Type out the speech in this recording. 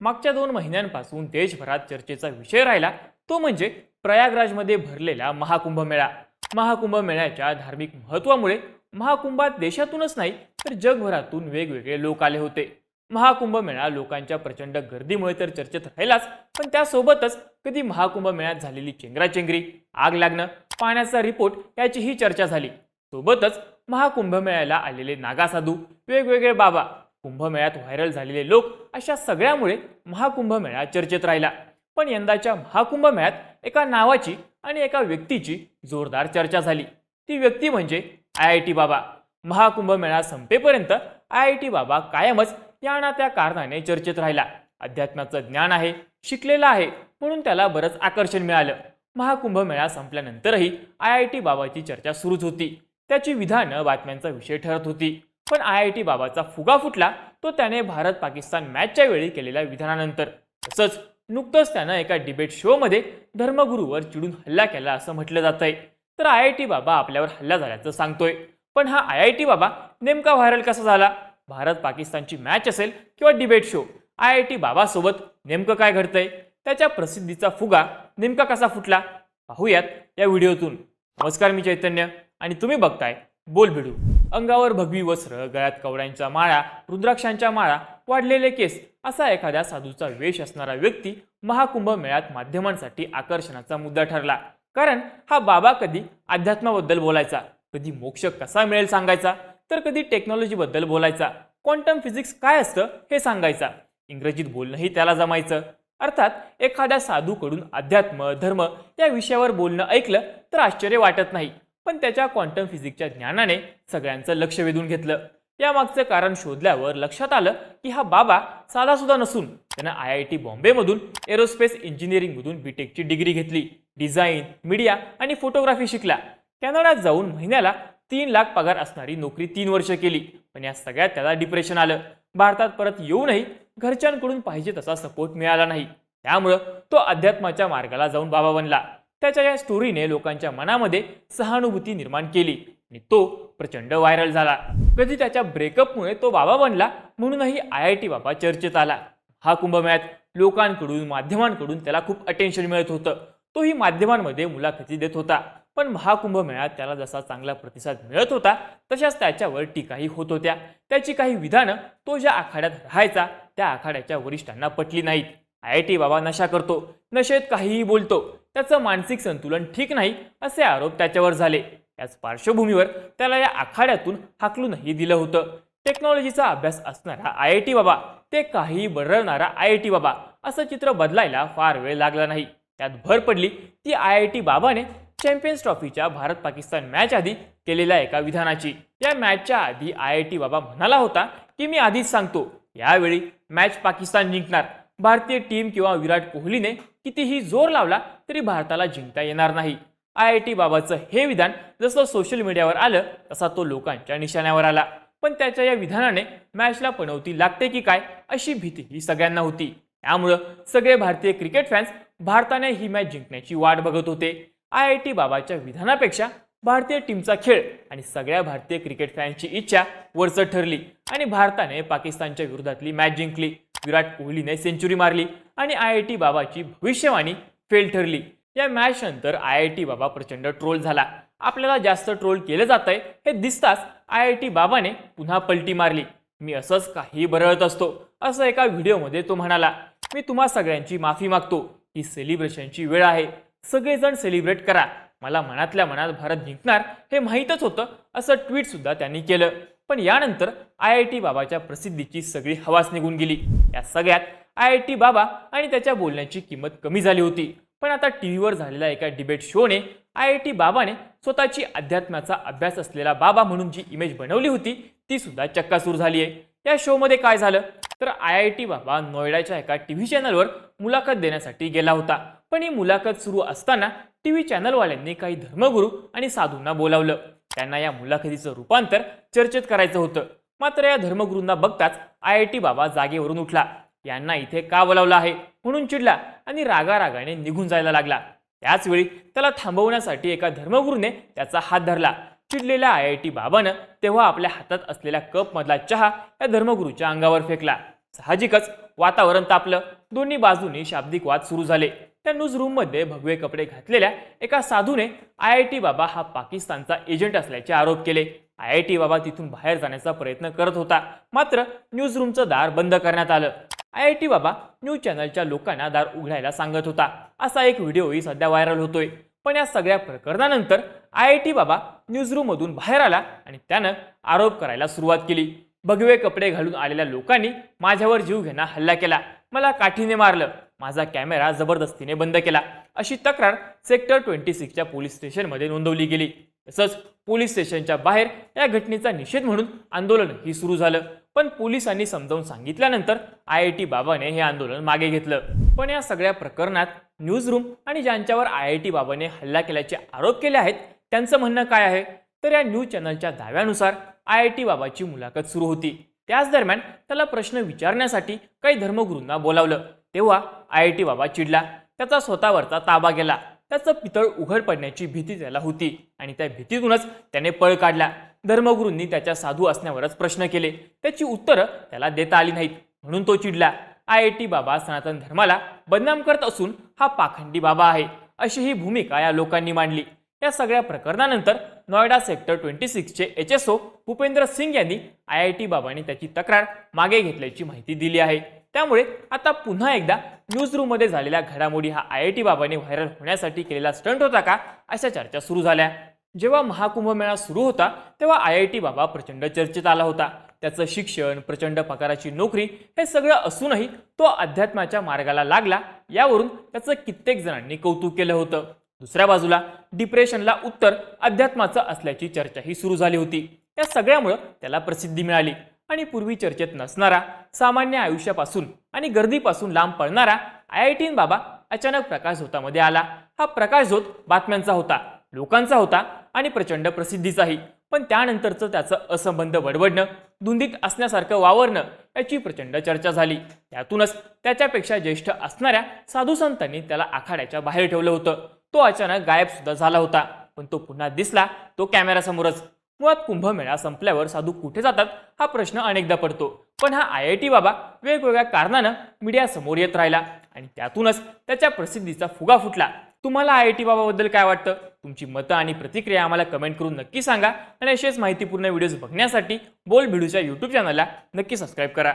मागच्या 2 महिन्यांपासून देशभरात चर्चेचा विषय राहिला तो म्हणजे प्रयागराजमध्ये भरलेला महाकुंभ मेळा. महाकुंभ मेळ्याच्या धार्मिक महत्त्वामुळे महाकुंभात देशातूनच नाही तर जगभरातून वेगवेगळे लोक आले होते. महाकुंभ मेळा लोकांच्या प्रचंड गर्दीमुळे तर चर्चेत राहिलाच, पण त्यासोबतच कधी महाकुंभ मेळ्यात झालेली चेंगराचेंगरी, आग लागणं, पाण्याचा रिपोर्ट याचीही चर्चा झाली. सोबतच महाकुंभ मेळ्याला आलेले नागासाधू, वेगवेगळे बाबा, कुंभमेळ्यात व्हायरल झालेले लोक, अशा सगळ्यामुळे महाकुंभ मेळा चर्चेत राहिला. पण यंदाच्या महाकुंभ मेळ्यात एका नावाची आणि एका व्यक्तीची जोरदार चर्चा झाली. ती व्यक्ती म्हणजे IIT बाबा. महाकुंभ मेळा संपेपर्यंत IIT बाबा कायमच या ना त्या कारणाने चर्चेत राहिला. अध्यात्माचं ज्ञान आहे, शिकलेला आहे, म्हणून त्याला बरंच आकर्षण मिळालं. महाकुंभ मेळा संपल्यानंतरही IIT बाबाची चर्चा सुरूच होती. त्याची विधानं बातम्यांचा विषय ठरत होती. पण IIT बाबाचा फुगा फुटला तो त्याने भारत पाकिस्तान मॅचच्या वेळी केलेल्या विधानानंतर. तसंच नुकतंच त्यानं एका डिबेट शोमध्ये धर्मगुरूवर चिडून हल्ला केला असं म्हटलं जातंय. तर IIT बाबा आपल्यावर हल्ला झाल्याचं सांगतोय. पण हा IIT बाबा नेमका व्हायरल कसा झाला? भारत पाकिस्तानची मॅच असेल किंवा डिबेट शो, IIT बाबासोबत नेमकं काय घडतंय? त्याच्या प्रसिद्धीचा फुगा नेमका कसा फुटला? पाहूयात या व्हिडिओतून. नमस्कार, मी चैतन्य आणि तुम्ही बघताय बोल भिडू. अंगावर भगवी वस्त्र, गळ्यात कवड्यांच्या माळा, रुद्राक्षांच्या माळा, वाढलेले केस असा एखाद्या साधूचा वेश असणारा व्यक्ती महाकुंभ मेळ्यात माध्यमांसाठी आकर्षणाचा मुद्दा ठरला. कारण हा बाबा कधी अध्यात्माबद्दल बोलायचा, कधी मोक्ष कसा मिळेल सांगायचा, तर कधी टेक्नॉलॉजीबद्दल बोलायचा, क्वांटम फिजिक्स काय असतं हे सांगायचा. इंग्रजीत बोलणंही त्याला जमायचं. अर्थात एखाद्या साधूकडून अध्यात्म, धर्म या विषयावर बोलणं ऐकलं तर आश्चर्य वाटत नाही. पण त्याच्या क्वांटम फिजिक्सच्या ज्ञानाने सगळ्यांचं लक्ष वेधून घेतलं. यामागचं कारण शोधल्यावर लक्षात आलं की हा बाबा साधासुद्धा नसून त्यानं IIT बॉम्बेमधून एरोस्पेस इंजिनिअरिंगमधून BTechची डिग्री घेतली. डिझाईन, मीडिया आणि फोटोग्राफी शिकला. कॅनडात जाऊन महिन्याला 3 लाख पगार असणारी नोकरी 3 वर्ष केली. पण या सगळ्यात त्याला डिप्रेशन आलं. भारतात परत येऊनही घरच्यांकडून पाहिजे तसा सपोर्ट मिळाला नाही. त्यामुळं तो अध्यात्माच्या मार्गाला जाऊन बाबा बनला. त्याच्या या स्टोरीने लोकांच्या मनामध्ये सहानुभूती निर्माण केली आणि तो प्रचंड व्हायरल झाला. कधी त्याच्या ब्रेकअपमुळे तो बाबा बनला म्हणूनही IIT बाबा चर्चेत आला. हा कुंभमेळ्यात लोकांकडून, माध्यमांकडून त्याला खूप अटेन्शन मिळत होतं. तोही माध्यमांमध्ये मुलाखती देत होता. पण महाकुंभ मेळ्यात त्याला जसा चांगला प्रतिसाद मिळत होता तशाच त्याच्यावर टीकाही होत होत्या. त्याची काही विधानं तो ज्या आखाड्यात राहायचा त्या आखाड्याच्या वरिष्ठांना पटली नाहीत. IIT बाबा नशा करतो, नशेत काहीही बोलतो, त्याचं मानसिक संतुलन ठीक नाही असे आरोप त्याच्यावर झाले. याच पार्श्वभूमीवर त्याला या आखाड्यातून हाकलूनही दिलं होतं. टेक्नॉलॉजीचा अभ्यास असणारा IIT बाबा, ते काही बरळणारा IIT बाबा, असं चित्र बदलायला फार वेळ लागला नाही. त्यात भर पडली ती IIT बाबाने चॅम्पियन्स ट्रॉफीच्या भारत पाकिस्तान मॅच आधी केलेल्या एका विधानाची. या मॅचच्या आधी IIT बाबा म्हणाला होता की मी आधीच सांगतो, यावेळी मॅच पाकिस्तान जिंकणार. भारतीय टीम किंवा विराट कोहलीने कितीही जोर लावला तरी भारताला जिंकता येणार नाही. IIT बाबाचं हे विधान जसं सोशल मीडियावर आलं तसा तो लोकांच्या निशाण्यावर आला. पण त्याच्या या विधानाने मॅचला पनवती लागते की काय अशी भीतीही सगळ्यांना होती. त्यामुळं सगळे भारतीय क्रिकेट फॅन्स भारताने ही मॅच जिंकण्याची वाट बघत होते. IIT बाबाच्या विधानापेक्षा भारतीय टीमचा खेळ आणि सगळ्या भारतीय क्रिकेट फॅन्सची इच्छा वरचढ ठरली आणि भारताने पाकिस्तानच्या विरोधातली मॅच जिंकली. विराट कोहलीने सेंचुरी मारली आणि IIT बाबाची भविष्यवाणी फेल ठरली. या मॅच नंतर IIT बाबा प्रचंड ट्रोल झाला. आपल्याला जास्त ट्रोल केलं जातंय हे दिसताच IIT बाबाने पुन्हा पलटी मारली. मी असंच काही बरळत असतो असं एका व्हिडिओमध्ये तो म्हणाला. मी तुम्हा सगळ्यांची माफी मागतो. ही सेलिब्रेशनची वेळ आहे. सगळेजण सेलिब्रेट करा. मला मनातल्या मनात भारत जिंकणार हे माहीतच होतं असं ट्विट सुद्धा त्यांनी केलं. पण यानंतर IIT बाबाच्या प्रसिद्धीची सगळी हवास निघून गेली. या सगळ्यात IIT बाबा आणि त्याच्या बोलण्याची किंमत कमी झाली होती. पण आता टीव्हीवर झालेल्या एका डिबेट शोने IIT बाबाने स्वतःची अध्यात्माचा अभ्यास असलेला बाबा म्हणून जी इमेज बनवली होती ती सुद्धा चक्कासूर झाली आहे. या शोमध्ये काय झालं तर IIT बाबा नोएडाच्या एका टीव्ही चॅनलवर मुलाखत देण्यासाठी गेला होता. पण ही मुलाखत सुरू असताना टीव्ही चॅनलवाल्यांनी काही धर्मगुरू आणि साधूंना बोलावलं. त्यांना या मुलाखतीचं रूपांतर चर्चेत करायचं होतं. मात्र या धर्मगुरूंना बघताच IIT बाबा जागेवरून उठला. यांना इथे का बोलावलं आहे म्हणून चिडला आणि रागारागाने निघून जायला लागला. त्याचवेळी त्याला थांबवण्यासाठी एका धर्मगुरूने त्याचा हात धरला. चिडलेल्या IIT बाबानं तेव्हा आपल्या हातात असलेल्या कप मधला चहा या धर्मगुरूच्या अंगावर फेकला. साहजिकच वातावरण तापलं. दोन्ही बाजूनी शाब्दिक वाद सुरू झाले. त्या न्यूज रूममध्ये भगवे कपडे घातलेल्या एका साधूने IIT बाबा हा पाकिस्तानचा एजंट असल्याचे आरोप केले. IIT बाबा तिथून बाहेर जाण्याचा प्रयत्न करत होता, मात्र न्यूज रूमचं दार बंद करण्यात आलं. IIT बाबा न्यूज चॅनलच्या लोकांना दार उघडायला सांगत होता, असा एक व्हिडिओही सध्या व्हायरल होतोय. पण या सगळ्या प्रकरणानंतर IIT बाबा न्यूज रूम मधून बाहेर आला आणि त्यानं आरोप करायला सुरुवात केली. भगवे कपडे घालून आलेल्या लोकांनी माझ्यावर जीव घेणा हल्ला केला, मला काठीने मारलं, माझा कॅमेरा जबरदस्तीने बंद केला, अशी तक्रार सेक्टर 26च्या पोलीस स्टेशनमध्ये नोंदवली गेली. तसंच पोलीस स्टेशनच्या बाहेर या घटनेचा निषेध म्हणून आंदोलनही सुरू झालं. पण पोलिसांनी समजावून सांगितल्यानंतर IIT बाबाने हे आंदोलन मागे घेतलं. पण या सगळ्या प्रकरणात न्यूज रूम आणि ज्यांच्यावर IIT बाबाने हल्ला केल्याचे आरोप केले आहेत त्यांचं म्हणणं काय आहे? तर या न्यूज चॅनलच्या दाव्यानुसार IIT बाबाची मुलाखत सुरू होती. त्याच दरम्यान त्याला प्रश्न विचारण्यासाठी काही धर्मगुरूंना बोलावलं. तेव्हा IIT बाबा चिडला, त्याचा स्वतःवरचा ताबा गेला. त्याचं पितळ उघड पडण्याची भीती त्याला होती आणि त्या भीतीतूनच त्याने पळ काढला. धर्मगुरूंनी त्याच्या साधू असण्यावरच प्रश्न केले, त्याची उत्तरं त्याला देता आली नाहीत, म्हणून तो चिडला. IIT बाबा सनातन धर्माला बदनाम करत असून हा पाखंडी बाबा आहे, अशी ही भूमिका या लोकांनी मांडली. या सगळ्या प्रकरणानंतर नोएडा सेक्टर 26चे HSO भूपेंद्र सिंग यांनी IIT बाबांनी त्याची तक्रार मागे घेतल्याची माहिती दिली आहे. त्यामुळे आता पुन्हा एकदा न्यूज रूम मध्ये झालेल्या घडामोडी हा IIT बाबांनी व्हायरल होण्यासाठी केलेला स्टंट होता का, अशा चर्चा सुरू झाल्या. जेव्हा महाकुंभमेळा सुरू होता तेव्हा IIT बाबा प्रचंड चर्चेत आला होता. त्याचं शिक्षण, प्रचंड पगाराची नोकरी हे सगळं असूनही तो अध्यात्माच्या मार्गाला लागला, यावरून त्याचं कित्येक जणांनी कौतुक केलं होतं. दुसऱ्या बाजूला डिप्रेशनला उत्तर अध्यात्माचं असल्याची चर्चाही सुरू झाली होती. या सगळ्यामुळे त्याला प्रसिद्धी मिळाली आणि पूर्वी चर्चेत नसणारा, सामान्य आयुष्यापासून आणि गर्दीपासून लांब पळणारा IIT बाबा अचानक प्रकाश झोतामध्ये आला. हा प्रकाश झोत बातम्यांचा होता, लोकांचा होता आणि प्रचंड प्रसिद्धीचाही. पण त्यानंतरचं त्याचं असंबंध बडबडणं, धुंदीत असण्यासारखं वावरणं याची प्रचंड चर्चा झाली. त्यातूनच त्याच्यापेक्षा ज्येष्ठ असणाऱ्या साधू संतांनी त्याला आखाड्याच्या बाहेर ठेवलं होतं. तो अचानक गायब सुद्धा झाला होता, पण तो पुन्हा दिसला तो कॅमेऱ्यासमोरच. मुळात कुंभमेळा संपल्यावर साधू कुठे जातात हा प्रश्न अनेकदा पडतो, पण हा IIT बाबा वेगवेगळ्या कारणानं मीडिया समोर येत राहिला आणि त्यातूनच त्याच्या प्रसिद्धीचा फुगा फुटला. तुम्हाला IIT बाबाबद्दल काय वाटतं? तुमची मतं आणि प्रतिक्रिया आम्हाला कमेंट करून नक्की सांगा आणि असेच माहितीपूर्ण व्हिडिओज बघण्यासाठी बोल भिडूच्या YouTube चॅनलला नक्की सबस्क्राईब करा.